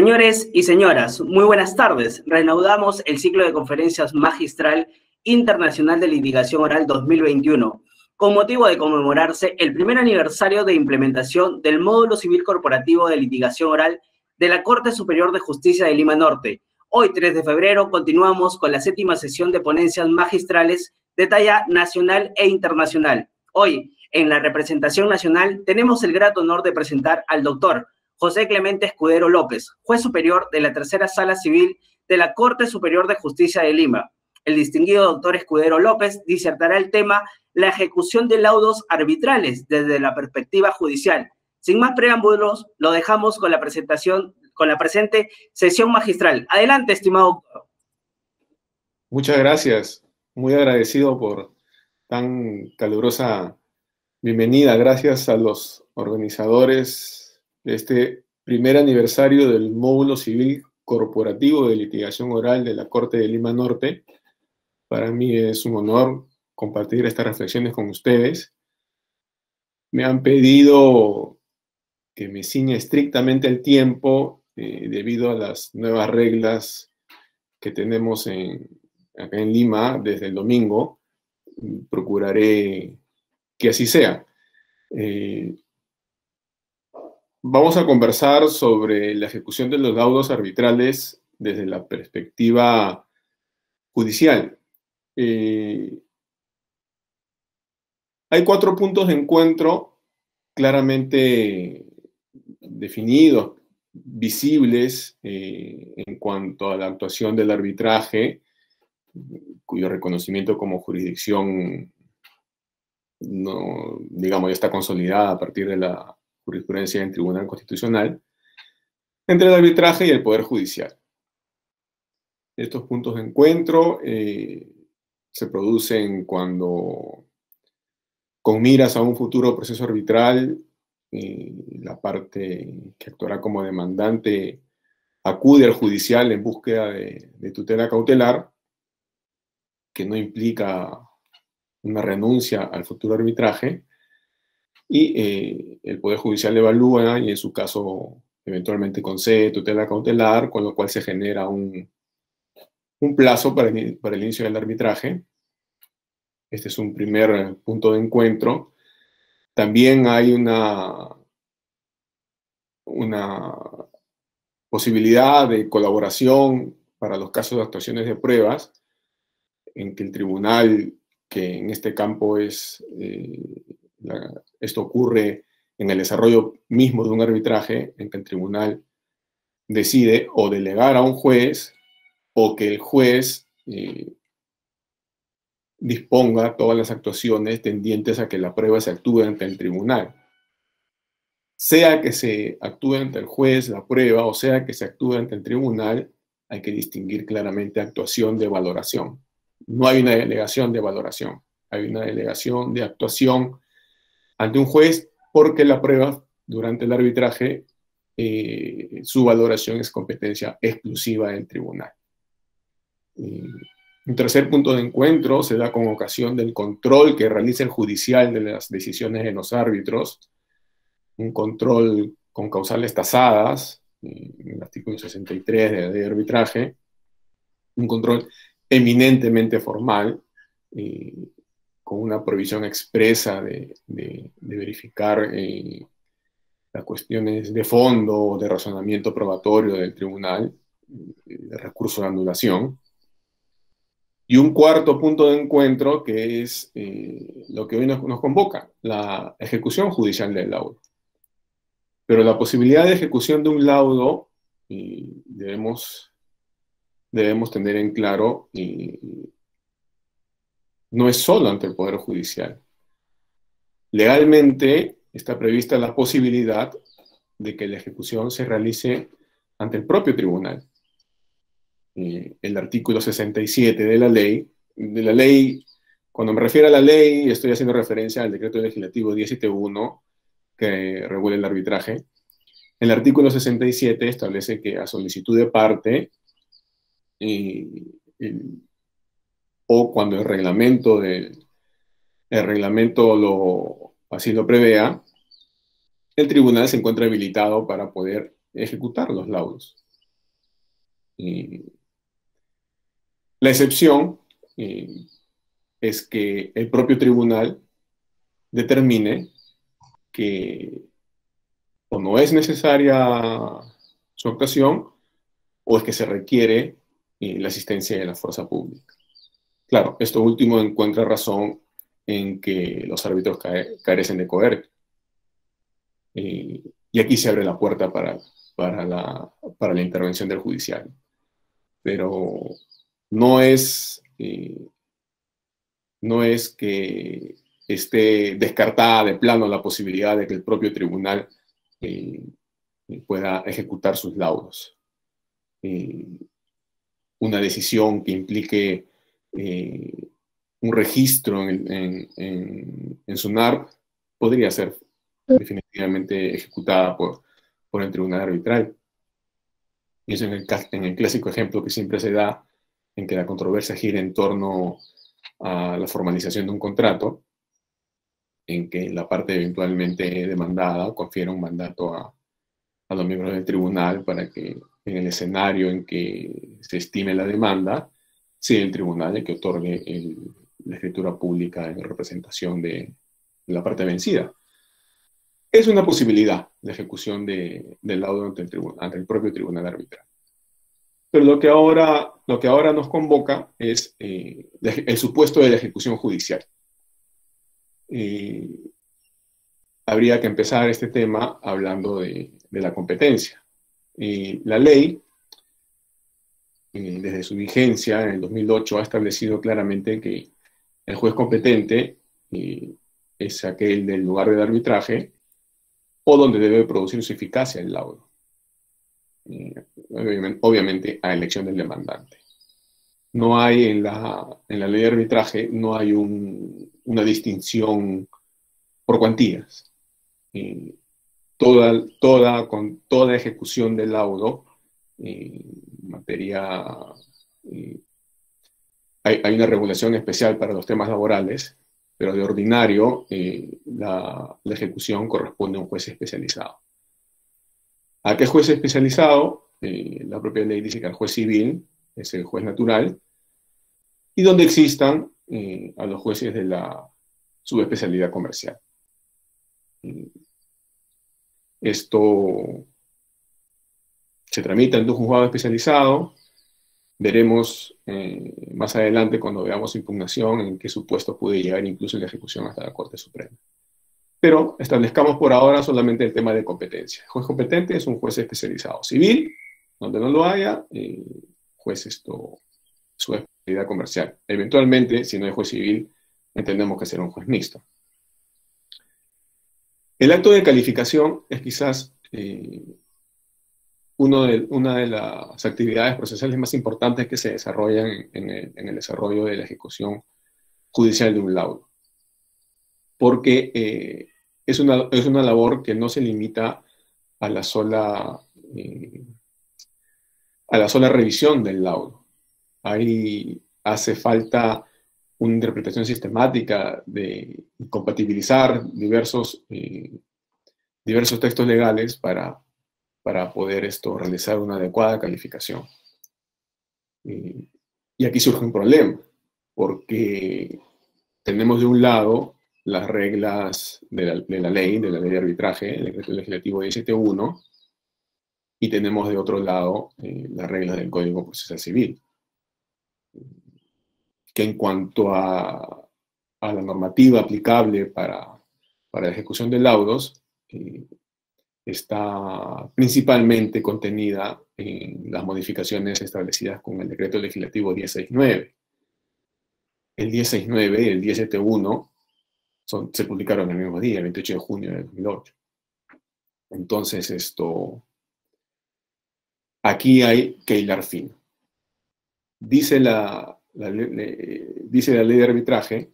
Señores y señoras, muy buenas tardes. Reanudamos el ciclo de conferencias magistral internacional de litigación oral 2021, con motivo de conmemorarse el primer aniversario de implementación del módulo civil corporativo de litigación oral de la Corte Superior de Justicia de Lima Norte. Hoy, 3 de febrero, continuamos con la 7ª sesión de ponencias magistrales de talla nacional e internacional. Hoy, en la representación nacional, tenemos el grato honor de presentar al doctor José Clemente Escudero López, juez superior de la Tercera Sala Civil de la Corte Superior de Justicia de Lima. El distinguido doctor Escudero López disertará el tema la ejecución de laudos arbitrales desde la perspectiva judicial. Sin más preámbulos, lo dejamos con la presente sesión magistral. Adelante, estimado doctor. Muchas gracias. Muy agradecido por tan calurosa bienvenida. Gracias a los organizadores de este primer aniversario del módulo civil corporativo de litigación oral de la Corte de Lima Norte. Para mí es un honor compartir estas reflexiones con ustedes. Me han pedido que me ciña estrictamente el tiempo debido a las nuevas reglas que tenemos acá en Lima desde el domingo. Procuraré que así sea. Vamos a conversar sobre la ejecución de los laudos arbitrales desde la perspectiva judicial. Hay 4 puntos de encuentro claramente definidos, visibles en cuanto a la actuación del arbitraje, cuyo reconocimiento como jurisdicción ya está consolidada a partir de la jurisprudencia del Tribunal Constitucional, entre el arbitraje y el Poder Judicial. Estos puntos de encuentro se producen cuando, con miras a un futuro proceso arbitral, la parte que actuará como demandante acude al judicial en búsqueda de tutela cautelar, que no implica una renuncia al futuro arbitraje, y el Poder Judicial evalúa y en su caso eventualmente concede tutela cautelar, con lo cual se genera un plazo para el inicio del arbitraje. Este es un primer punto de encuentro. También hay una posibilidad de colaboración para los casos de actuaciones de pruebas, en que el tribunal, que en este campo esto ocurre en el desarrollo mismo de un arbitraje, en que el tribunal decide o delegar a un juez o que el juez disponga todas las actuaciones tendientes a que la prueba se actúe ante el tribunal. Sea que se actúe ante el juez la prueba o sea que se actúe ante el tribunal, hay que distinguir claramente actuación de valoración. No hay una delegación de valoración, hay una delegación de actuación ante un juez porque la prueba durante el arbitraje, su valoración es competencia exclusiva del tribunal. Un tercer punto de encuentro se da con ocasión del control que realiza el judicial de las decisiones de los árbitros, un control con causales tasadas, en el artículo 63 de la ley de arbitraje, un control eminentemente formal, con una provisión expresa de verificar las cuestiones de fondo, de razonamiento probatorio del tribunal, de recurso de anulación. Y un cuarto punto de encuentro que es lo que hoy nos convoca, la ejecución judicial del laudo. Pero la posibilidad de ejecución de un laudo debemos tener en claro no es solo ante el Poder Judicial. Legalmente está prevista la posibilidad de que la ejecución se realice ante el propio tribunal. El artículo 67 de la ley, cuando me refiero a la ley, estoy haciendo referencia al decreto legislativo 1071 que regula el arbitraje. El artículo 67 establece que a solicitud de parte o cuando el reglamento así lo prevea, el tribunal se encuentra habilitado para poder ejecutar los laudos. La excepción es que el propio tribunal determine que o no es necesaria su actuación o es que se requiere la asistencia de la fuerza pública. Claro, esto último encuentra razón en que los árbitros carecen de coerción. Y aquí se abre la puerta para la intervención del judicial. Pero no es que esté descartada de plano la posibilidad de que el propio tribunal pueda ejecutar sus laudos. Una decisión que implique un registro en SUNARP podría ser definitivamente ejecutada por el tribunal arbitral. Y eso en el clásico ejemplo que siempre se da en que la controversia gira en torno a la formalización de un contrato, en que la parte eventualmente demandada confiere un mandato a los miembros del tribunal para que en el escenario en que se estime la demanda, sea el tribunal el que otorgue la escritura pública en representación de la parte vencida. Es una posibilidad de ejecución del laudo ante el propio tribunal arbitral. Pero lo que ahora nos convoca es el supuesto de la ejecución judicial. Habría que empezar este tema hablando de la competencia. La ley, desde su vigencia en el 2008, ha establecido claramente que el juez competente es aquel del lugar del arbitraje o donde debe producir su eficacia el laudo. Obviamente a elección del demandante. No hay en la ley de arbitraje, no hay una distinción por cuantías. Con toda ejecución del laudo, materia, hay una regulación especial para los temas laborales, pero de ordinario la ejecución corresponde a un juez especializado. ¿A qué juez especializado? La propia ley dice que al juez civil es el juez natural, y donde existan a los jueces de la subespecialidad comercial. Esto se tramita en un juzgado especializado. Veremos más adelante, cuando veamos impugnación, en qué supuesto puede llegar incluso la ejecución hasta la Corte Suprema. Pero establezcamos por ahora solamente el tema de competencia. El juez competente es un juez especializado civil, donde no lo haya, juez su especialidad comercial. Eventualmente, si no hay juez civil, entendemos que será un juez mixto. El acto de calificación es quizás una de las actividades procesales más importantes que se desarrollan en el desarrollo de la ejecución judicial de un laudo. Porque es una labor que no se limita a la sola revisión del laudo. Ahí hace falta una interpretación sistemática de compatibilizar diversos textos legales para poder realizar una adecuada calificación. Y aquí surge un problema, porque tenemos de un lado las reglas de la ley de arbitraje, el decreto legislativo 17.1, y tenemos de otro lado las reglas del Código Procesal Civil, que en cuanto a la normativa aplicable para la ejecución de laudos, está principalmente contenida en las modificaciones establecidas con el decreto legislativo 1069. El 1069 y el 1071 se publicaron el mismo día, el 28 de junio de 2008. Entonces, aquí hay que hilar fino. Dice la ley de arbitraje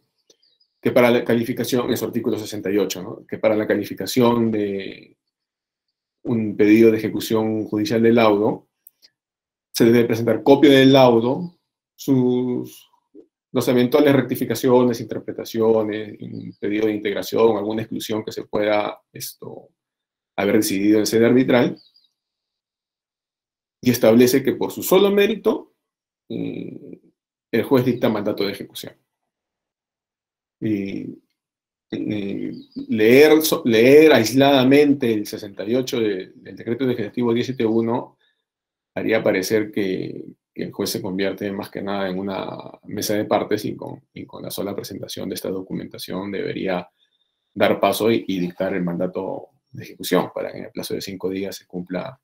que para la calificación, en su artículo 68, ¿no?, que para la calificación de un pedido de ejecución judicial del laudo, se debe presentar copia del laudo, las eventuales rectificaciones, interpretaciones, un pedido de integración, alguna exclusión que se pueda haber decidido en sede arbitral, y establece que por su solo mérito el juez dicta mandato de ejecución. Leer aisladamente el 68 del decreto legislativo 1071 haría parecer que el juez se convierte más que nada en una mesa de partes y con la sola presentación de esta documentación debería dar paso y dictar el mandato de ejecución para que en el plazo de 5 días se cumpla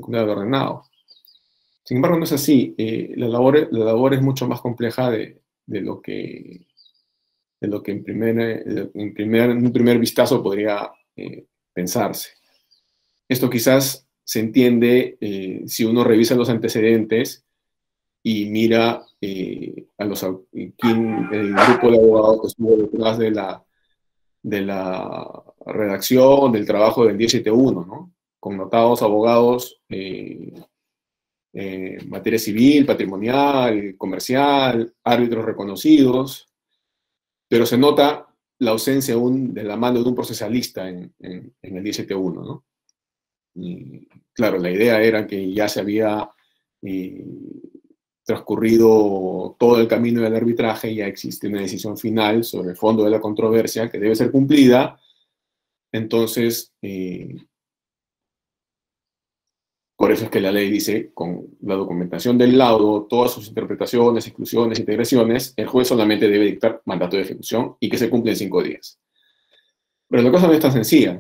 lo ordenado. Sin embargo, no es así. La labor es mucho más compleja de lo que en un primer vistazo podría pensarse. Esto quizás se entiende si uno revisa los antecedentes y mira el grupo de abogados que estuvo detrás de la redacción del trabajo del 1071, ¿no? Connotados abogados materia civil, patrimonial, comercial, árbitros reconocidos, pero se nota la ausencia aún de la mano de un procesalista en el 1071, ¿no? Y, claro, la idea era que ya se había transcurrido todo el camino del arbitraje, ya existe una decisión final sobre el fondo de la controversia que debe ser cumplida, entonces por eso es que la ley dice, con la documentación del laudo, todas sus interpretaciones, exclusiones, integraciones, el juez solamente debe dictar mandato de ejecución y que se cumple en 5 días. Pero la cosa no es tan sencilla.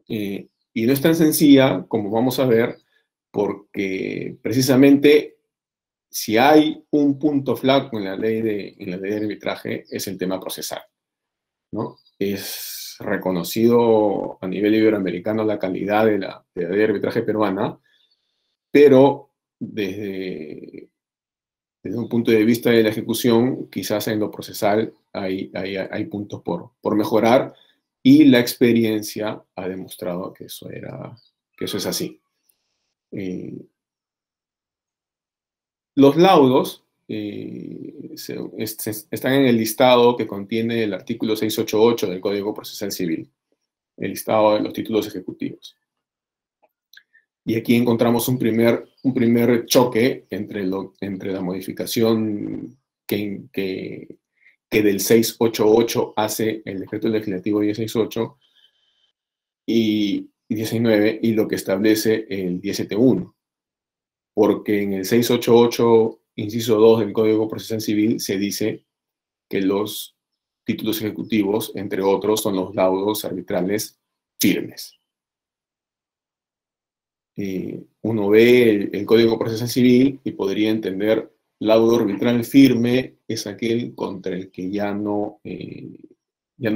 Y no es tan sencilla, como vamos a ver, porque precisamente si hay un punto flaco en la ley de arbitraje, es el tema procesal, ¿no? Es reconocido a nivel iberoamericano la calidad de la ley de arbitraje peruana, pero desde un punto de vista de la ejecución, quizás en lo procesal hay puntos por mejorar, y la experiencia ha demostrado que eso es así. Los laudos están en el listado que contiene el artículo 688 del Código Procesal Civil, el listado de los títulos ejecutivos. Y aquí encontramos un primer choque entre la modificación que del 688 hace el decreto legislativo 1068 y 19 y lo que establece el 1071. Porque en el 688, inciso 2 del Código Procesal Civil, se dice que los títulos ejecutivos, entre otros, son los laudos arbitrales firmes. Uno ve el Código Procesal Civil y podría entender laudo arbitral firme es aquel contra el que ya no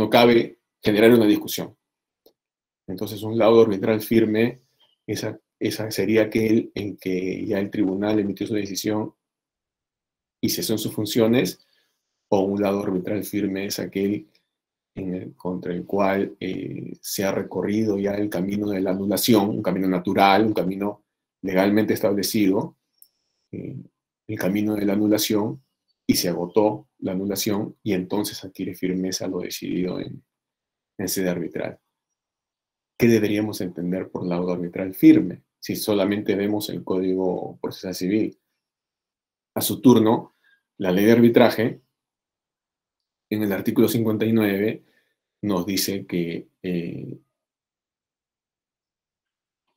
cabe generar una discusión. Entonces, un laudo arbitral firme, esa sería aquel en que ya el tribunal emitió su decisión y cesó en sus funciones, o un laudo arbitral firme es aquel contra el cual se ha recorrido ya el camino de la anulación, un camino natural, un camino legalmente establecido, el camino de la anulación, y se agotó la anulación, y entonces adquiere firmeza lo decidido en sede arbitral. ¿Qué deberíamos entender por laudo arbitral firme si solamente vemos el Código Procesal Civil? A su turno, la ley de arbitraje, en el artículo 59, nos dice que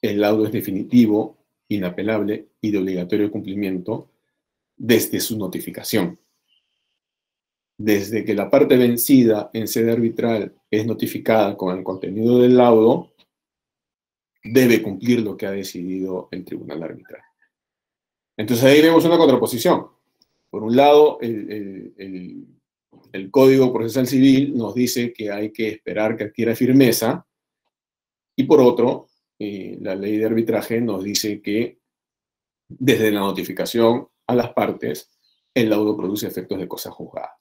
el laudo es definitivo, inapelable y de obligatorio cumplimiento desde su notificación. Desde que la parte vencida en sede arbitral es notificada con el contenido del laudo, debe cumplir lo que ha decidido el tribunal arbitral. Entonces ahí vemos una contraposición. Por un lado, el Código Procesal Civil nos dice que hay que esperar que adquiera firmeza, y por otro, la ley de arbitraje nos dice que desde la notificación a las partes, el laudo produce efectos de cosa juzgada.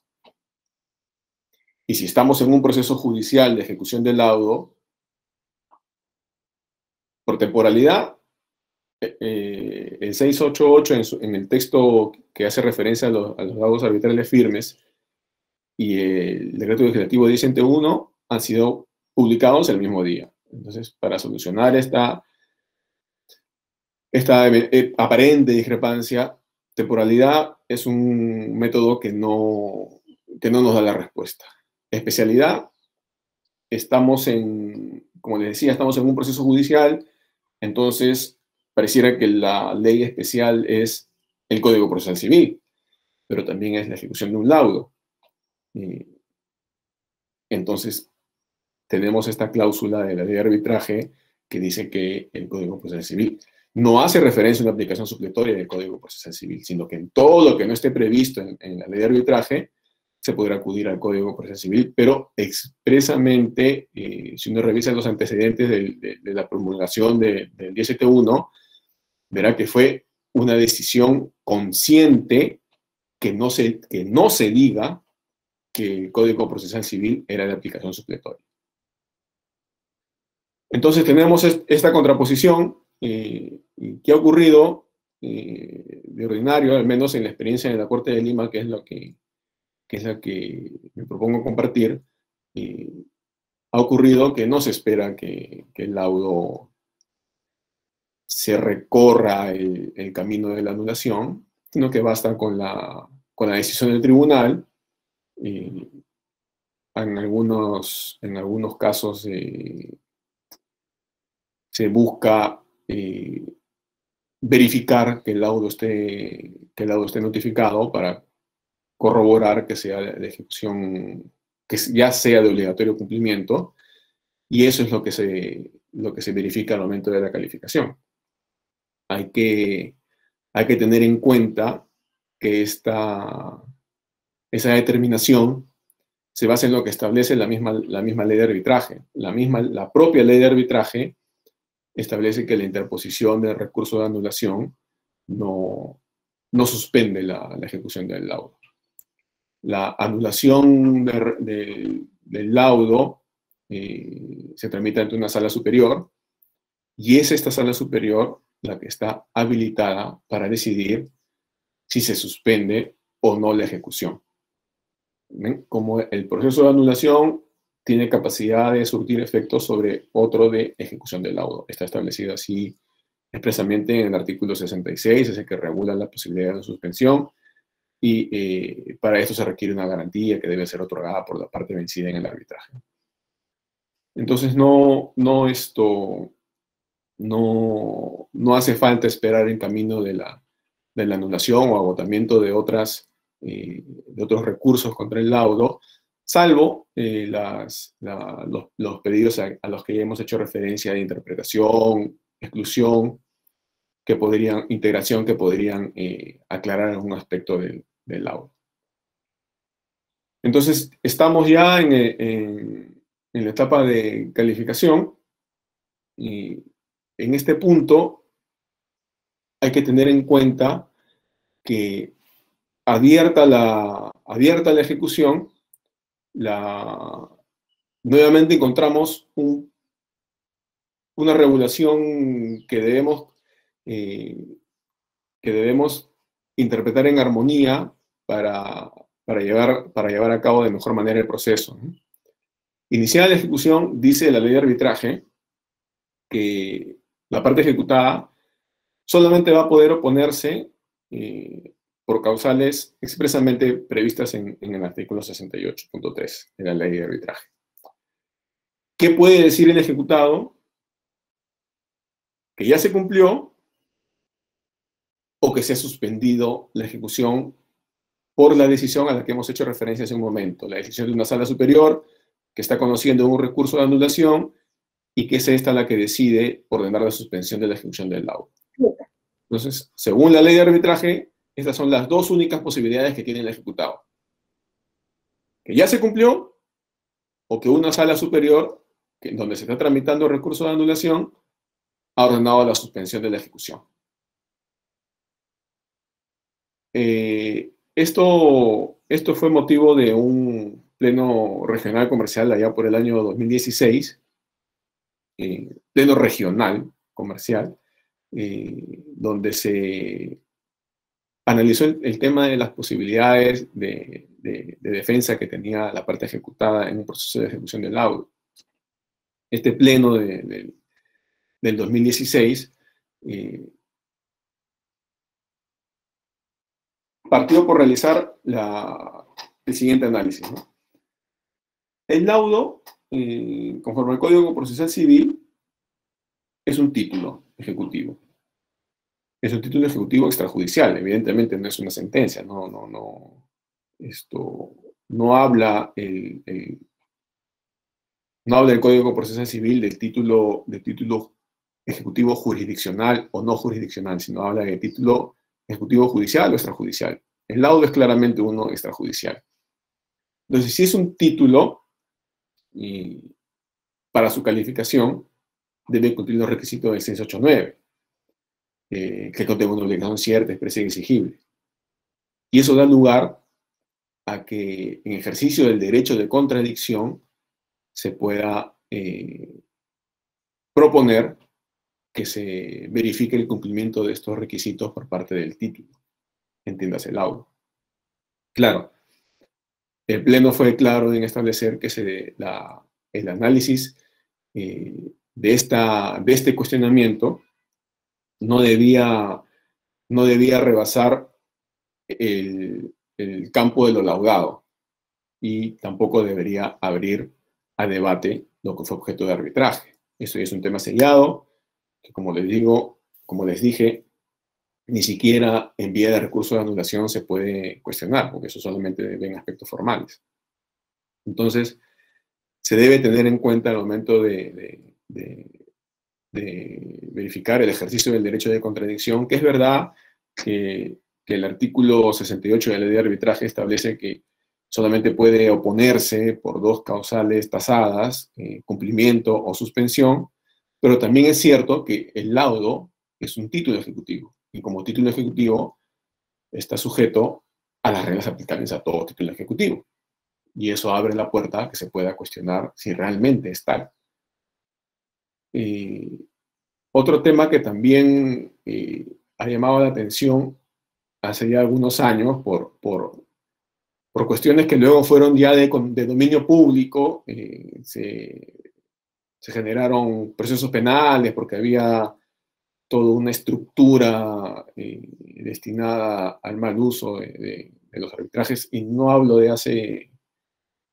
Y si estamos en un proceso judicial de ejecución del laudo, por temporalidad, el 688 en el texto que hace referencia a los laudos arbitrales firmes y el decreto legislativo 1071 han sido publicados el mismo día. Entonces, para solucionar esta esta aparente discrepancia, temporalidad es un método que no nos da la respuesta. Especialidad, como les decía, estamos en un proceso judicial, entonces pareciera que la ley especial es el Código Procesal Civil, pero también es la ejecución de un laudo. Entonces, tenemos esta cláusula de la ley de arbitraje que dice que el Código Procesal Civil no hace referencia a una aplicación supletoria del Código Procesal Civil, sino que en todo lo que no esté previsto en la ley de arbitraje se podrá acudir al Código Procesal Civil, pero expresamente, si uno revisa los antecedentes de la promulgación del 1071, verá que fue una decisión consciente que no se diga que el Código Procesal Civil era de aplicación supletoria. Entonces tenemos esta contraposición. ¿Qué ha ocurrido de ordinario, al menos en la experiencia de la Corte de Lima, que es la que me propongo compartir? Ha ocurrido que no se espera que el laudo se recorra el camino de la anulación, sino que basta con la decisión del tribunal. En algunos casos se busca verificar que el laudo esté notificado para corroborar que sea de ejecución, que ya sea de obligatorio cumplimiento, y eso es lo que se verifica al momento de la calificación. Hay que tener en cuenta que esa determinación se basa en lo que establece la misma ley de arbitraje. La propia ley de arbitraje establece que la interposición del recurso de anulación no suspende la ejecución del laudo. La anulación del laudo se tramita ante una sala superior, y es esta sala superior la que está habilitada para decidir si se suspende o no la ejecución. ¿Ven? Como el proceso de anulación tiene capacidad de surtir efectos sobre otro de ejecución del laudo. Está establecido así expresamente en el artículo 66, es el que regula la posibilidad de suspensión, y para esto se requiere una garantía que debe ser otorgada por la parte vencida en el arbitraje. Entonces no hace falta esperar en camino de la anulación o agotamiento de otros recursos contra el laudo, salvo los pedidos a los que ya hemos hecho referencia de interpretación, exclusión, integración, que podrían aclarar algún aspecto del laudo. Entonces, estamos ya en la etapa de calificación, y en este punto hay que tener en cuenta que abierta la ejecución, nuevamente encontramos una regulación que debemos interpretar en armonía para llevar a cabo de mejor manera el proceso. Iniciada la ejecución, dice la ley de arbitraje que la parte ejecutada solamente va a poder oponerse por causales expresamente previstas en el artículo 68.3 de la ley de arbitraje. ¿Qué puede decir el ejecutado? Que ya se cumplió o que se ha suspendido la ejecución por la decisión a la que hemos hecho referencia hace un momento, la decisión de una sala superior que está conociendo un recurso de anulación y que es esta la que decide ordenar la suspensión de la ejecución del laudo. Entonces, según la ley de arbitraje, estas son las dos únicas posibilidades que tiene el ejecutado: que ya se cumplió, o que una sala superior, donde se está tramitando el recurso de anulación, ha ordenado la suspensión de la ejecución. Esto fue motivo de un pleno regional comercial allá por el año 2016, pleno regional comercial, donde se analizó el tema de las posibilidades de defensa que tenía la parte ejecutada en un proceso de ejecución del laudo. Este pleno del 2016 partió por realizar el siguiente análisis, ¿no? El laudo, conforme al Código Procesal Civil, es un título ejecutivo. Es un título ejecutivo extrajudicial, evidentemente no es una sentencia, no habla no habla el Código Procesal Civil del título ejecutivo jurisdiccional o no jurisdiccional, sino habla de título ejecutivo judicial o extrajudicial. El laudo es claramente uno extrajudicial. Entonces, si es un título, para su calificación, debe cumplir los requisitos del 689, que contenga una obligación cierta, expresa y exigible. Y eso da lugar a que en ejercicio del derecho de contradicción se pueda proponer que se verifique el cumplimiento de estos requisitos por parte del título, entiéndase el laudo. Claro, el Pleno fue claro en establecer que el análisis de este cuestionamiento no debía rebasar el campo de lo laudado y tampoco debería abrir a debate lo que fue objeto de arbitraje. Eso ya es un tema sellado, que como les dije, ni siquiera en vía de recurso de anulación se puede cuestionar, porque eso solamente ven aspectos formales. Entonces, se debe tener en cuenta al momento de verificar el ejercicio del derecho de contradicción, que es verdad que el artículo 68 de la ley de arbitraje establece que solamente puede oponerse por dos causales tasadas, cumplimiento o suspensión, pero también es cierto que el laudo es un título ejecutivo, y como título ejecutivo está sujeto a las reglas aplicables a todo título ejecutivo. Y eso abre la puerta a que se pueda cuestionar si realmente es tal. Otro tema que también ha llamado la atención hace ya algunos años por cuestiones que luego fueron ya de dominio público, se generaron procesos penales porque había toda una estructura destinada al mal uso de los arbitrajes, y no hablo de hace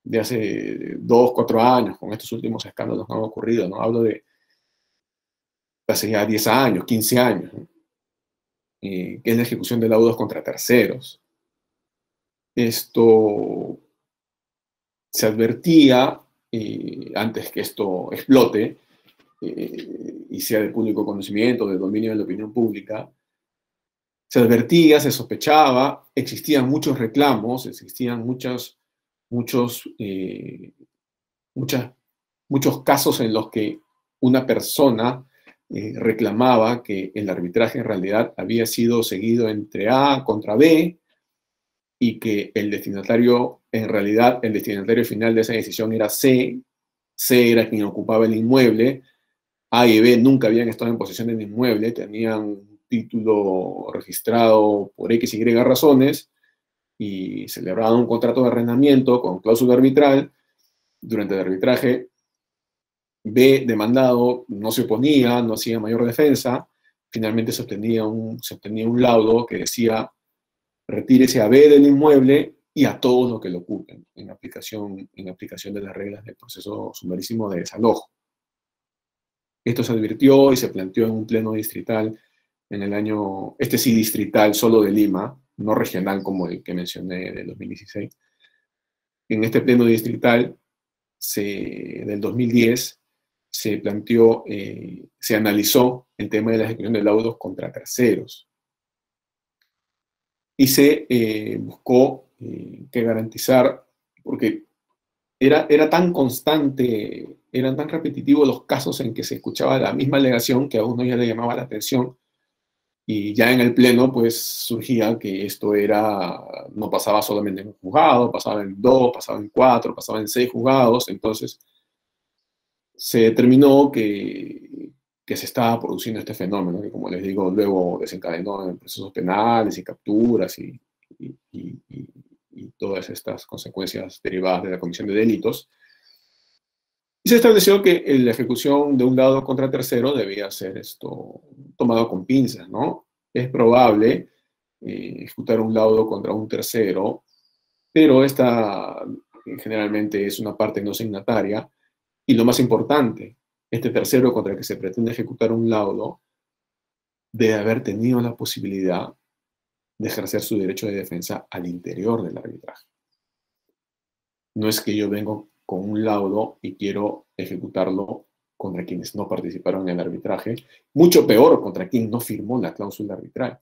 2, 4 años, con estos últimos escándalos que han ocurrido, ¿no? Hablo de hace ya 10 años, 15 años, ¿no? Que es la ejecución de laudos contra terceros. Esto se advertía, antes que esto explote y sea de público conocimiento, de dominio de la opinión pública, se advertía, se sospechaba, existían muchos reclamos, existían muchos casos en los que una persona reclamaba que el arbitraje en realidad había sido seguido entre A contra B y que el destinatario final de esa decisión era C. C era quien ocupaba el inmueble, A y B nunca habían estado en posesión del inmueble, tenían un título registrado por X y Y razones y celebraban un contrato de arrendamiento con cláusula arbitral. Durante el arbitraje, B, demandado, no se oponía, no hacía mayor defensa. Finalmente se obtenía un laudo que decía: retírese a B del inmueble y a todos los que lo ocupen, en aplicación de las reglas del proceso sumarísimo de desalojo. Esto se advirtió y se planteó en un pleno distrital en el año, este sí distrital, solo de Lima, no regional como el que mencioné del 2016. En este pleno distrital del 2010 se planteó, se analizó el tema de la ejecución de laudos contra terceros. Y se buscó que garantizar, porque era tan constante, eran tan repetitivos los casos en que se escuchaba la misma alegación que a uno ya le llamaba la atención, y ya en el pleno pues surgía que esto no pasaba solamente en un juzgado, pasaba en 2, pasaba en 4, pasaba en 6 juzgados. Entonces se determinó que se estaba produciendo este fenómeno, que como les digo, luego desencadenó en procesos penales y capturas y todas estas consecuencias derivadas de la comisión de delitos. Y se estableció que la ejecución de un laudo contra tercero debía ser tomado con pinzas, ¿no? Es probable ejecutar un laudo contra un tercero, pero esta generalmente es una parte no signataria, y lo más importante, este tercero contra el que se pretende ejecutar un laudo debe haber tenido la posibilidad de ejercer su derecho de defensa al interior del arbitraje. No es que yo vengo con un laudo y quiero ejecutarlo contra quienes no participaron en el arbitraje, mucho peor contra quien no firmó la cláusula arbitral.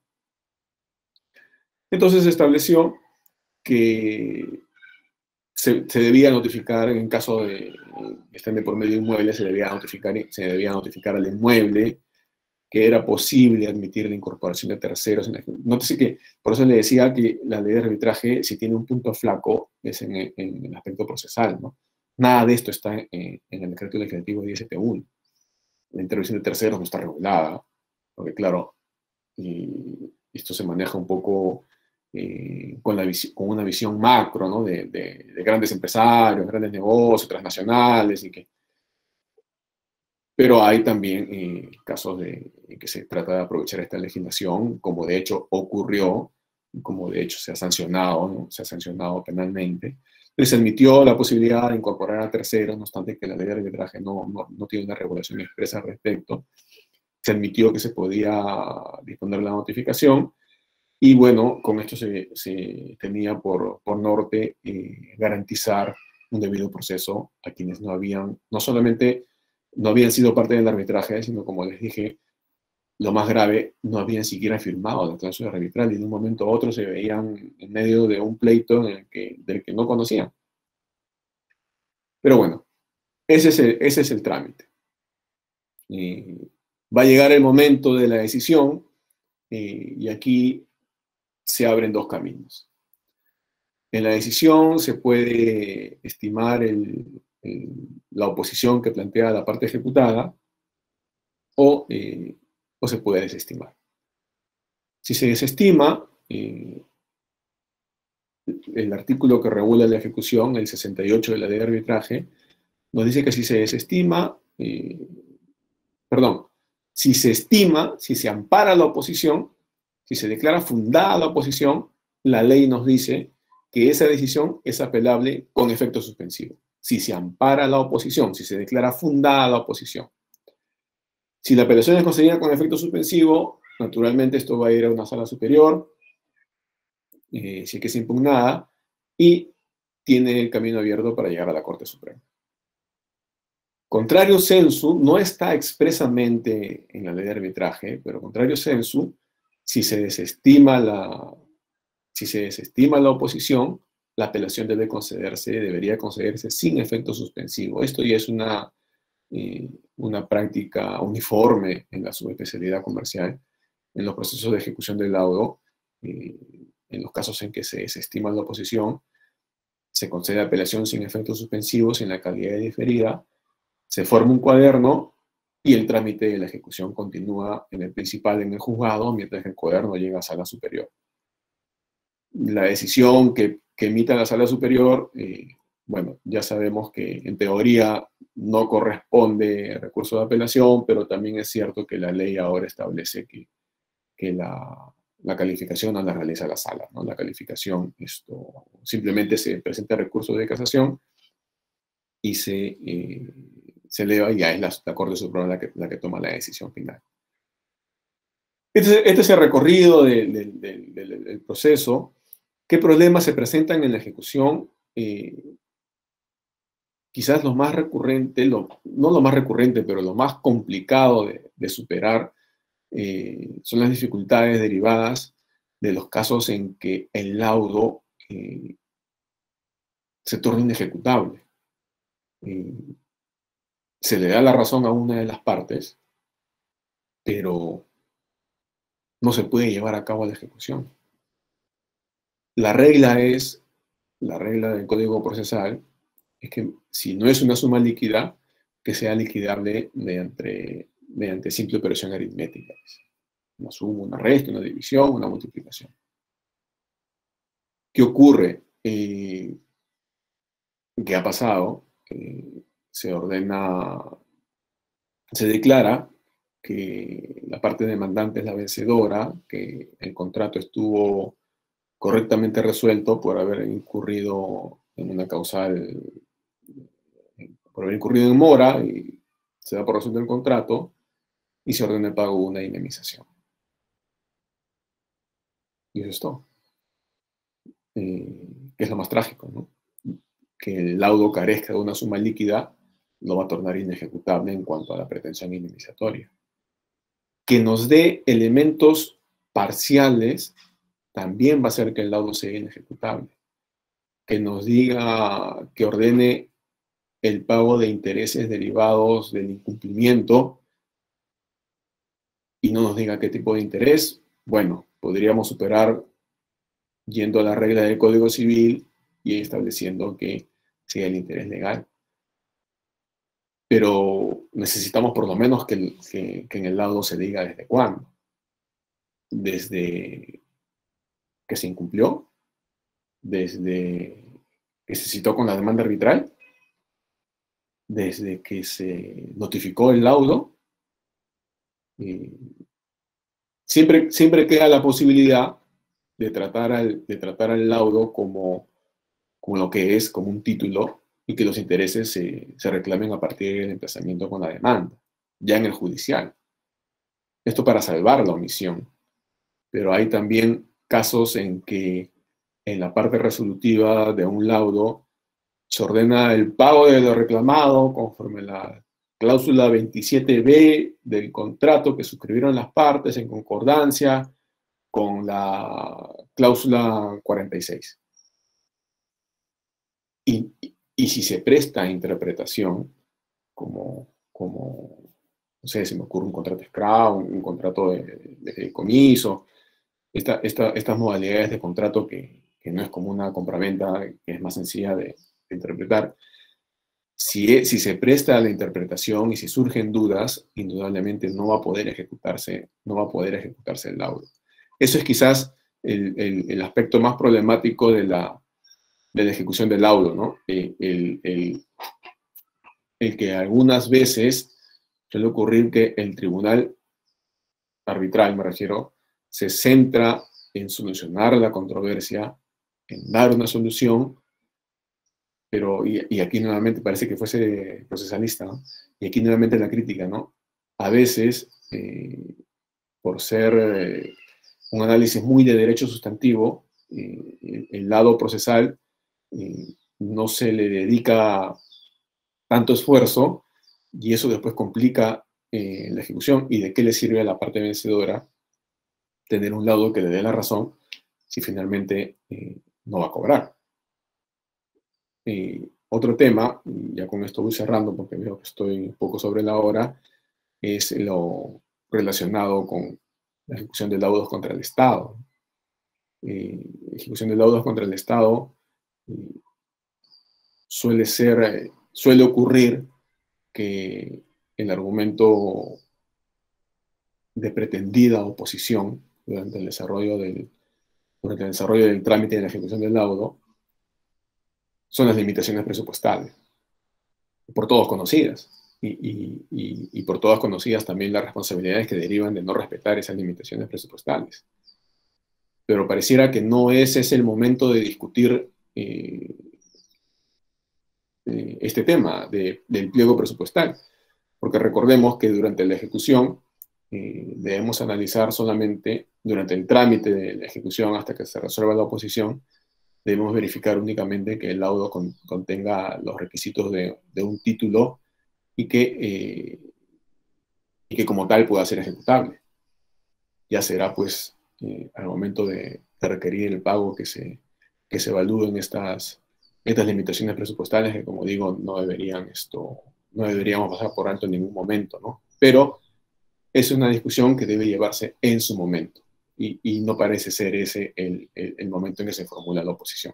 Entonces se estableció que se debía notificar, en caso de que estén de por medio de inmueble, se debía notificar al inmueble que era posible admitir la incorporación de terceros. Nótese que, por eso le decía que la ley de arbitraje, si tiene un punto flaco, es en el aspecto procesal, ¿no? Nada de esto está en el decreto legislativo 1071. La intervención de terceros no está regulada, porque claro, y esto se maneja un poco con una visión macro, ¿no? de grandes empresarios, grandes negocios, transnacionales, pero hay también casos en que se trata de aprovechar esta legislación, como de hecho ocurrió, como de hecho se ha sancionado, ¿no? Se ha sancionado penalmente. Entonces se admitió la posibilidad de incorporar a terceros, no obstante que la ley de arbitraje no tiene una regulación expresa al respecto. Se admitió que se podía disponer la notificación, y bueno, con esto se tenía por norte garantizar un debido proceso a quienes no solamente no habían sido parte del arbitraje, sino, como les dije, lo más grave, no habían siquiera firmado la cláusula arbitral, y de un momento a otro se veían en medio de un pleito del que no conocían. Pero bueno, ese es el trámite. Va a llegar el momento de la decisión, y aquí se abren dos caminos. En la decisión se puede estimar la oposición que plantea la parte ejecutada, o se puede desestimar. Si se desestima, el artículo que regula la ejecución, el 68 de la ley de arbitraje, nos dice que si se desestima, si se estima, si se ampara la oposición, si se declara fundada la oposición, la ley nos dice que esa decisión es apelable con efecto suspensivo. Si se ampara la oposición, si se declara fundada la oposición. Si la apelación es concedida con efecto suspensivo, naturalmente esto va a ir a una sala superior, si es que es impugnada, y tiene el camino abierto para llegar a la Corte Suprema. Contrario sensu, no está expresamente en la ley de arbitraje, pero contrario sensu, si se desestima la oposición, la apelación debería concederse sin efecto suspensivo. Esto ya es una práctica uniforme en la subespecialidad comercial, en los procesos de ejecución del laudo. En los casos en que se desestima la oposición, se concede apelación sin efectos suspensivos en la calidad de diferida, se forma un cuaderno y el trámite de la ejecución continúa en el principal, en el juzgado, mientras que el cuaderno llega a sala superior. La decisión que emita la sala superior, bueno, ya sabemos que en teoría no corresponde recurso de apelación, pero también es cierto que la ley ahora establece que la calificación no la realiza la sala, ¿no? La calificación, simplemente se presenta recurso de casación y se eleva, y ya es la Corte Suprema la que toma la decisión final. Este es el recorrido del proceso. ¿Qué problemas se presentan en la ejecución? Quizás lo más recurrente, no lo más recurrente, pero lo más complicado de superar son las dificultades derivadas de los casos en que el laudo se torna inejecutable. Se le da la razón a una de las partes, pero no se puede llevar a cabo la ejecución. La regla del Código Procesal es que si no es una suma líquida, que sea liquidable mediante simple operación aritmética. Una suma, una resta, una división, una multiplicación. ¿Qué ocurre? ¿Qué ha pasado? Se declara que la parte demandante es la vencedora, que el contrato estuvo correctamente resuelto por haber incurrido en una causal, por haber incurrido en mora, y se da por resuelto el contrato y se ordena el pago de una indemnización. Y eso es todo. Que es lo más trágico, ¿no? Que el laudo carezca de una suma líquida lo va a tornar inejecutable en cuanto a la pretensión indemnizatoria. Que nos dé elementos parciales también va a hacer que el laudo sea inejecutable. Que nos diga, que ordene el pago de intereses derivados del incumplimiento y no nos diga qué tipo de interés, bueno, podríamos superar yendo a la regla del Código Civil y estableciendo que sea el interés legal. Pero necesitamos por lo menos que en el laudo se diga desde cuándo. Desde que se incumplió, desde que se citó con la demanda arbitral, desde que se notificó el laudo. Siempre queda la posibilidad de tratar al laudo como lo que es, como un título, y que los intereses se reclamen a partir del emplazamiento con la demanda, ya en el judicial. Esto para salvar la omisión. Pero hay también casos en que en la parte resolutiva de un laudo se ordena el pago de lo reclamado conforme a la cláusula 27b del contrato que suscribieron las partes en concordancia con la cláusula 46. Y si se presta a interpretación, como no sé, se me ocurre un contrato escravo, un contrato de fideicomiso, estas modalidades de contrato que no es como una compraventa, que es más sencilla de interpretar, si se presta a la interpretación y si surgen dudas, indudablemente no va a poder ejecutarse el laudo. Eso es quizás el aspecto más problemático de la ejecución del laudo, ¿no? El que algunas veces suele ocurrir que el tribunal arbitral, me refiero, se centra en solucionar la controversia, en dar una solución, pero, y aquí nuevamente parece que fuese procesalista, ¿no? Y aquí nuevamente la crítica, ¿no? A veces, por ser un análisis muy de derecho sustantivo, el lado procesal no se le dedica tanto esfuerzo y eso después complica la ejecución. ¿Y de qué le sirve a la parte vencedora tener un laudo que le dé la razón si finalmente no va a cobrar? Otro tema, ya con esto voy cerrando porque veo que estoy un poco sobre la hora, es lo relacionado con la ejecución de laudos contra el Estado. Ejecución de laudos contra el Estado suele ocurrir que el argumento de pretendida oposición durante el desarrollo del trámite de la ejecución del laudo son las limitaciones presupuestales, por todos conocidas, y por todas conocidas también las responsabilidades que derivan de no respetar esas limitaciones presupuestales. Pero pareciera que no ese es el momento de discutir este tema del pliego presupuestal, porque recordemos que durante la ejecución debemos analizar solamente, durante el trámite de la ejecución hasta que se resuelva la oposición, debemos verificar únicamente que el laudo contenga los requisitos de un título y que como tal pueda ser ejecutable. Ya será pues al momento de requerir el pago que se evalúen estas limitaciones presupuestales que, como digo, no deberíamos pasar por alto en ningún momento, ¿no? Pero es una discusión que debe llevarse en su momento y no parece ser ese el momento en que se formula la oposición.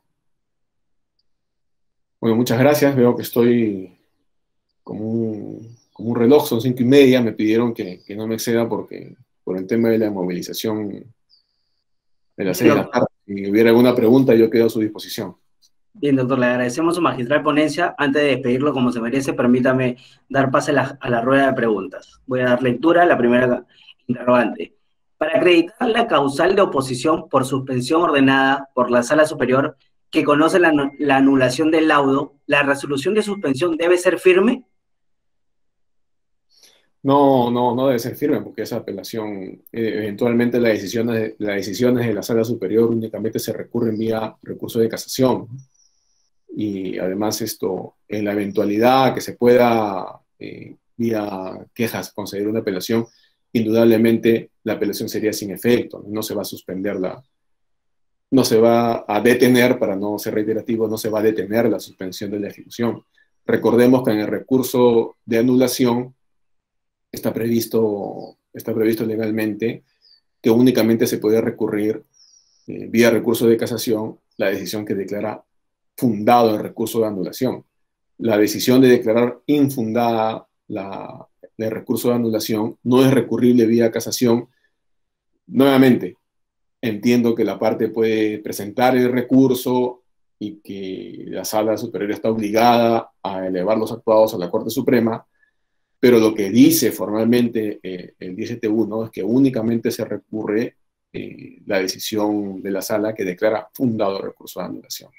Bueno, muchas gracias. Veo que estoy como un reloj, son 5:30. Me pidieron que no me exceda por el tema de la movilización de las 6 de la tarde. Si hubiera alguna pregunta, yo quedo a su disposición. Bien, doctor, le agradecemos su magistral ponencia. Antes de despedirlo como se merece, permítame dar pase a la rueda de preguntas. Voy a dar lectura a la primera interrogante. Para acreditar la causal de oposición por suspensión ordenada por la Sala Superior que conoce la anulación del laudo, ¿la resolución de suspensión debe ser firme? No debe ser firme porque esa apelación, eventualmente las decisiones de la Sala Superior únicamente se recurren vía recurso de casación. Y además esto, en la eventualidad que se pueda, vía quejas, conceder una apelación, indudablemente la apelación sería sin efecto, no se va a suspender no se va a detener, para no ser reiterativo, no se va a detener la suspensión de la ejecución. Recordemos que en el recurso de anulación está previsto legalmente que únicamente se puede recurrir vía recurso de casación la decisión que declara fundado el recurso de anulación. La decisión de declarar infundada el recurso de anulación no es recurrible vía casación. Nuevamente, entiendo que la parte puede presentar el recurso y que la Sala Superior está obligada a elevar los actuados a la Corte Suprema, pero lo que dice formalmente el 17.1 es que únicamente se recurre la decisión de la Sala que declara fundado el recurso de anulación.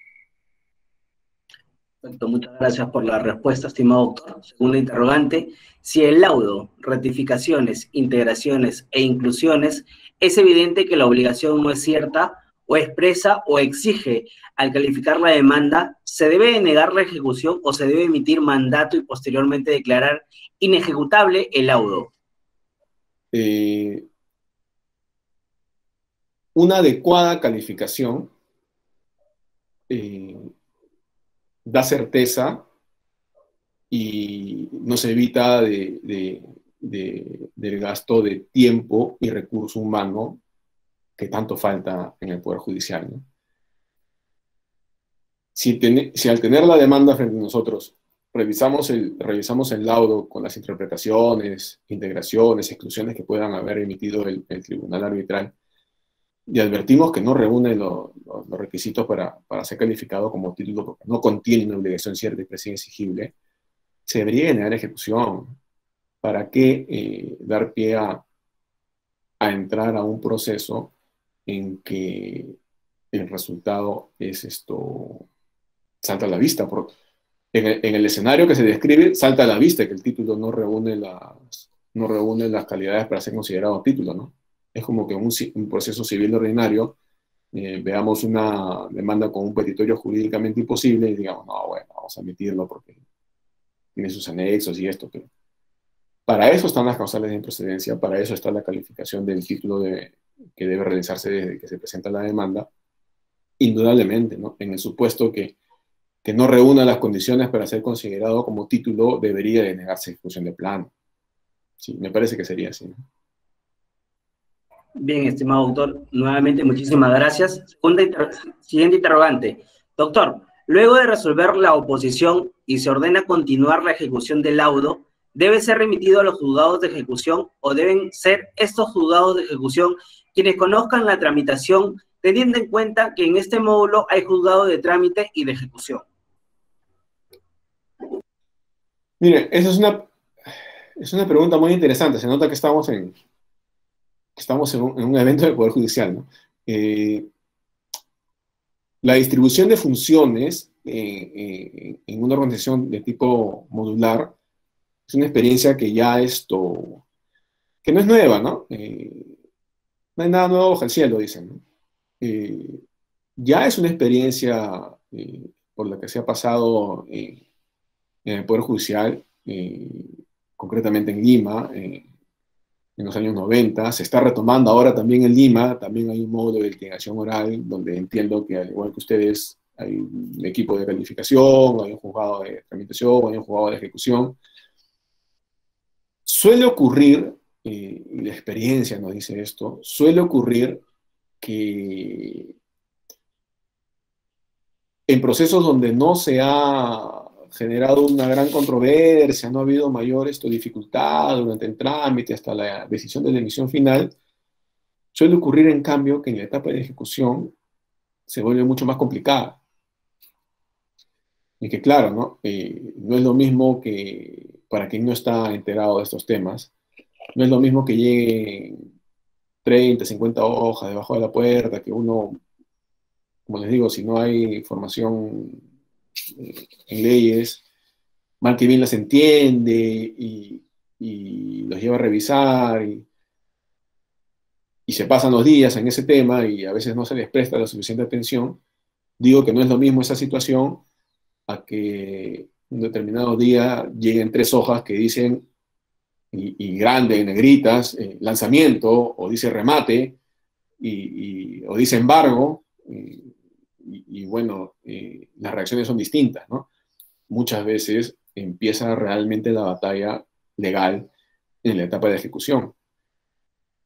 Perfecto, muchas gracias por la respuesta, estimado doctor. Segunda interrogante, si el laudo, rectificaciones, integraciones e inclusiones es evidente que la obligación no es cierta o expresa o exige al calificar la demanda, ¿se debe negar la ejecución o se debe emitir mandato y posteriormente declarar inejecutable el laudo? Una adecuada calificación da certeza y nos evita del gasto de tiempo y recurso humano que tanto falta en el Poder Judicial, ¿no? Si al tener la demanda frente a nosotros, revisamos el laudo con las interpretaciones, integraciones, exclusiones que puedan haber emitido el tribunal arbitral, y advertimos que no reúne los requisitos para ser calificado como título, porque no contiene una obligación cierta y precisa y exigible, se debería negar ejecución. ¿Para qué dar pie a entrar a un proceso en que el resultado es salta a la vista? En el escenario que se describe, salta a la vista que el título no reúne las calidades para ser considerado título, ¿no? Es como que un proceso civil ordinario, veamos una demanda con un petitorio jurídicamente imposible y digamos, no, bueno, vamos a admitirlo porque tiene sus anexos y esto. Pero para eso están las causales de improcedencia, para eso está la calificación del título que debe realizarse desde que se presenta la demanda, indudablemente, ¿no? En el supuesto que no reúna las condiciones para ser considerado como título, debería de negarse ejecución de plano. Sí, me parece que sería así, ¿no? Bien, estimado doctor, nuevamente muchísimas gracias. Siguiente interrogante. Doctor, luego de resolver la oposición y se ordena continuar la ejecución del laudo, ¿debe ser remitido a los juzgados de ejecución o deben ser estos juzgados de ejecución quienes conozcan la tramitación, teniendo en cuenta que en este módulo hay juzgados de trámite y de ejecución? Mire, esa es una pregunta muy interesante. Se nota que estamos en un evento del Poder Judicial, ¿no? La distribución de funciones en una organización de tipo modular es una experiencia que que no es nueva, ¿no? No hay nada nuevo bajo el cielo, dicen, ¿no? Ya es una experiencia por la que se ha pasado en el Poder Judicial, concretamente en Lima, en los años 90, se está retomando ahora también en Lima, también hay un módulo de litigación oral donde entiendo que al igual que ustedes hay un equipo de calificación, hay un juzgado de tramitación, hay un juzgado de ejecución. Suele ocurrir, y la experiencia nos dice esto, suele ocurrir que en procesos donde no se ha generado una gran controversia, no ha habido mayor dificultad durante el trámite hasta la decisión de la emisión final, suele ocurrir en cambio que en la etapa de ejecución se vuelve mucho más complicada. Y que claro, ¿no? No es lo mismo que, para quien no está enterado de estos temas, no es lo mismo que lleguen 30, 50 hojas debajo de la puerta, que uno, como les digo, si no hay formación en leyes, mal que bien las entiende y los lleva a revisar y se pasan los días en ese tema y a veces no se les presta la suficiente atención, digo que no es lo mismo esa situación a que un determinado día lleguen 3 hojas que dicen, y grande, en negritas, lanzamiento, o dice remate, o dice embargo, bueno, las reacciones son distintas, ¿no? Muchas veces empieza realmente la batalla legal en la etapa de ejecución.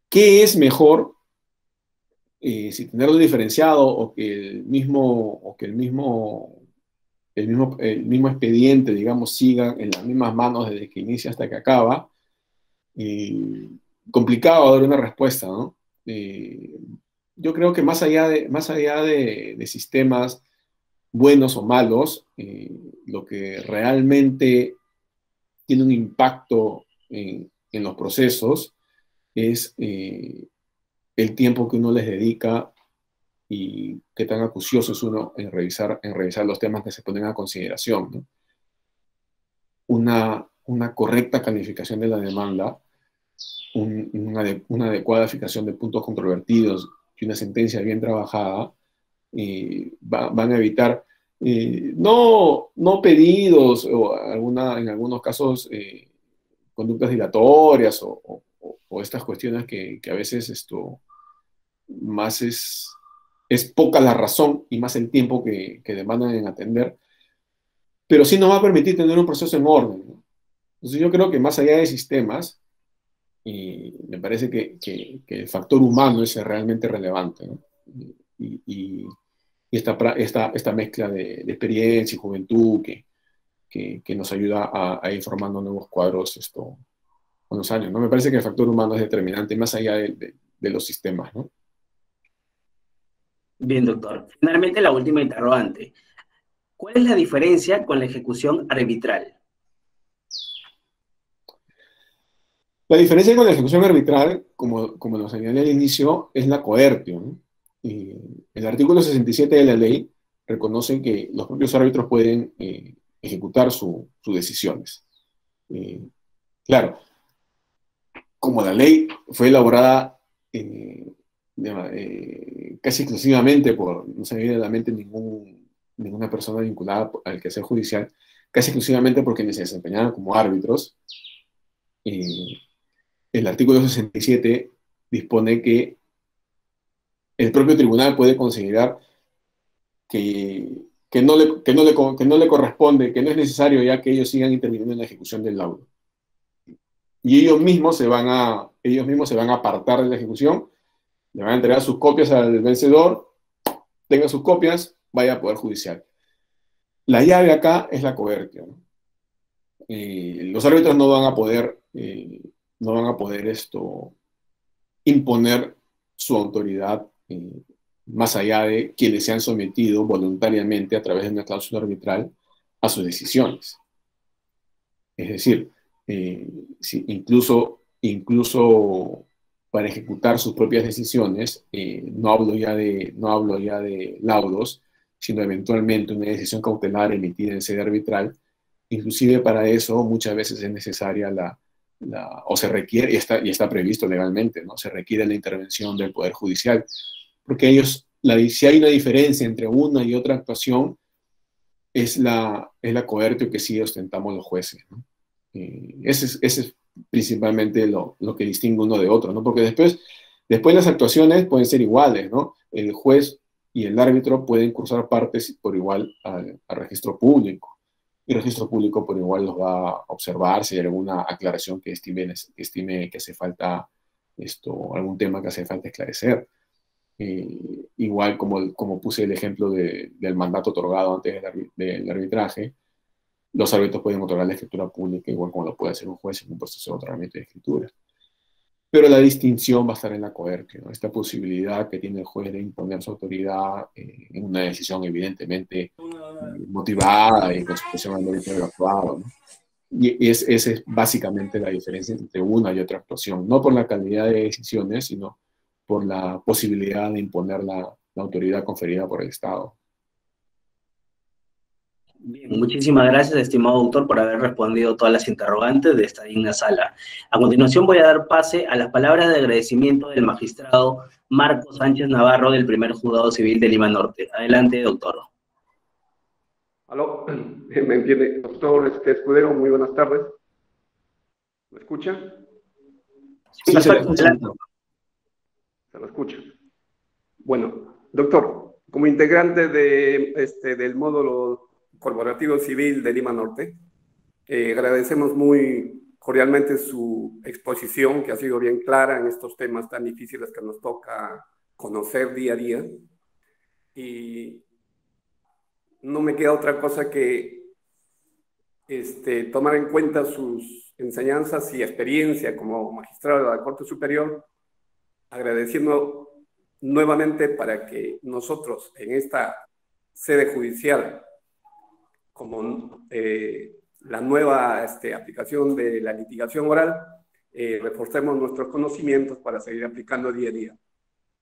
¿Qué es mejor? Si tenerlo diferenciado o que el mismo expediente, digamos, siga en las mismas manos desde que inicia hasta que acaba, complicado dar una respuesta, ¿no? Yo creo que más allá de sistemas buenos o malos, lo que realmente tiene un impacto en los procesos es el tiempo que uno les dedica y qué tan acucioso es uno en revisar los temas que se ponen a consideración, ¿no? Una correcta calificación de la demanda, una adecuada fijación de puntos controvertidos y una sentencia bien trabajada van a evitar no pedidos o en algunos casos conductas dilatorias o estas cuestiones que a veces más es poca la razón y más el tiempo que demandan en atender, pero sí nos va a permitir tener un proceso en orden, ¿no? Entonces yo creo que más allá de sistemas, me parece que el factor humano es realmente relevante, ¿no? Y esta mezcla de experiencia y juventud que nos ayuda a ir formando nuevos cuadros con los años, ¿no? Me parece que el factor humano es determinante más allá de los sistemas, ¿no? Bien, doctor. Finalmente, la última interrogante. ¿Cuál es la diferencia con la ejecución arbitral? La diferencia con la ejecución arbitral, como lo señalé al inicio, es la coertio, ¿no? El artículo 67 de la ley reconoce que los propios árbitros pueden ejecutar sus decisiones. Claro, como la ley fue elaborada casi exclusivamente no se me viene a la mente ninguna persona vinculada al quehacer judicial, casi exclusivamente por quienes se desempeñaban como árbitros, el artículo 67 dispone que el propio tribunal puede considerar que no le corresponde, que no es necesario ya que ellos sigan interviniendo en la ejecución del laudo. Y ellos mismos se van a apartar de la ejecución, le van a entregar sus copias al vencedor, tenga sus copias, vaya a Poder Judicial. La llave acá es la coerción, ¿no? Los árbitros no van a poder imponer su autoridad más allá de quienes se han sometido voluntariamente a través de una cláusula arbitral a sus decisiones. Es decir, incluso para ejecutar sus propias decisiones, no hablo ya de laudos, sino eventualmente una decisión cautelar emitida en sede arbitral. Inclusive para eso muchas veces es necesaria o se requiere, y está previsto legalmente, ¿no? Se requiere la intervención del Poder Judicial, porque si hay una diferencia entre una y otra actuación, es la coertio que sí ostentamos los jueces, ¿no? Ese es principalmente lo que distingue uno de otro, ¿no? Porque después las actuaciones pueden ser iguales, ¿no? El juez y el árbitro pueden cursar partes por igual al registro público, y el registro público por igual los va a observar si hay alguna aclaración que estime que hace falta algún tema que hace falta esclarecer. Igual como puse el ejemplo del mandato otorgado antes del arbitraje, los árbitros pueden otorgar la escritura pública igual como lo puede hacer un juez en un proceso de otorgamiento de escritura. Pero la distinción va a estar en la coerción, ¿no? Esta posibilidad que tiene el juez de imponer su autoridad en una decisión evidentemente motivada y con su posicionamiento actuado, ¿no? Y esa es básicamente la diferencia entre una y otra actuación, no por la calidad de decisiones, sino por la posibilidad de imponer la autoridad conferida por el Estado. Bien, muchísimas gracias, estimado doctor, por haber respondido todas las interrogantes de esta digna sala. A continuación voy a dar pase a las palabras de agradecimiento del magistrado Marco Sánchez Navarro del primer Juzgado Civil de Lima Norte. Adelante, doctor. ¿Aló? ¿Me entiende? Doctor Escudero, muy buenas tardes. ¿Me escucha? Sí, perfecto. se lo escucha. Bueno, doctor, como integrante del módulo corporativo civil de Lima Norte, agradecemos muy cordialmente su exposición, que ha sido bien clara en estos temas tan difíciles que nos toca conocer día a día. Y no me queda otra cosa que tomar en cuenta sus enseñanzas y experiencia como magistrado de la Corte Superior, agradeciendo nuevamente para que nosotros en esta sede judicial, como la nueva aplicación de la litigación oral, reforcemos nuestros conocimientos para seguir aplicando día a día.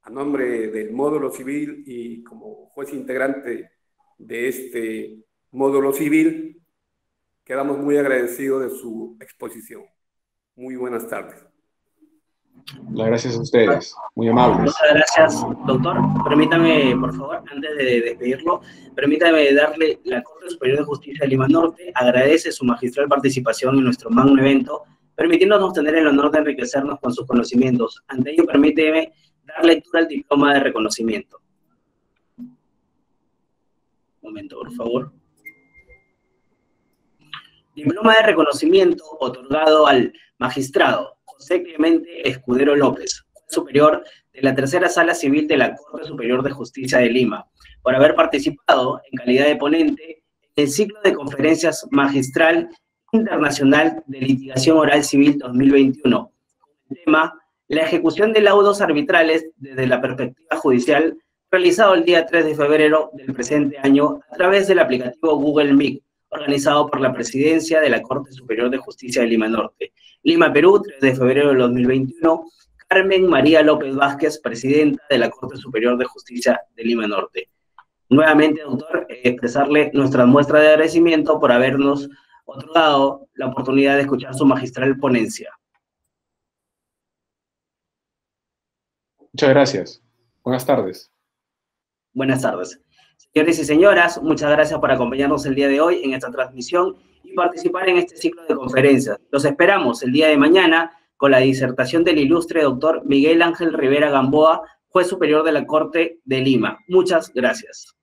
A nombre del módulo civil y como juez integrante de este módulo civil, quedamos muy agradecidos de su exposición. Muy buenas tardes. Las gracias a ustedes, muy amables. Muchas gracias, doctor. Permítame, por favor, antes de despedirlo, permítame darle la Corte Superior de Justicia de Lima Norte, agradece su magistral participación en nuestro magno evento, permitiéndonos tener el honor de enriquecernos con sus conocimientos. Ante ello, permíteme dar lectura al diploma de reconocimiento. Un momento, por favor. Diploma de reconocimiento otorgado al magistrado José Clemente Escudero López, juez superior de la Tercera Sala Civil de la Corte Superior de Justicia de Lima, por haber participado en calidad de ponente en el ciclo de conferencias magistral internacional de litigación oral civil 2021, con el tema la ejecución de laudos arbitrales desde la perspectiva judicial, realizado el día 3 de febrero del presente año a través del aplicativo Google Meet, organizado por la Presidencia de la Corte Superior de Justicia de Lima Norte. Lima, Perú, 3 de febrero de 2021. Carmen María López Vázquez, Presidenta de la Corte Superior de Justicia de Lima Norte. Nuevamente, doctor, expresarle nuestra muestra de agradecimiento por habernos otorgado la oportunidad de escuchar su magistral ponencia. Muchas gracias. Buenas tardes. Buenas tardes. Señores y señoras, muchas gracias por acompañarnos el día de hoy en esta transmisión y participar en este ciclo de conferencias. Los esperamos el día de mañana con la disertación del ilustre doctor Miguel Ángel Rivera Gamboa, juez superior de la Corte de Lima. Muchas gracias.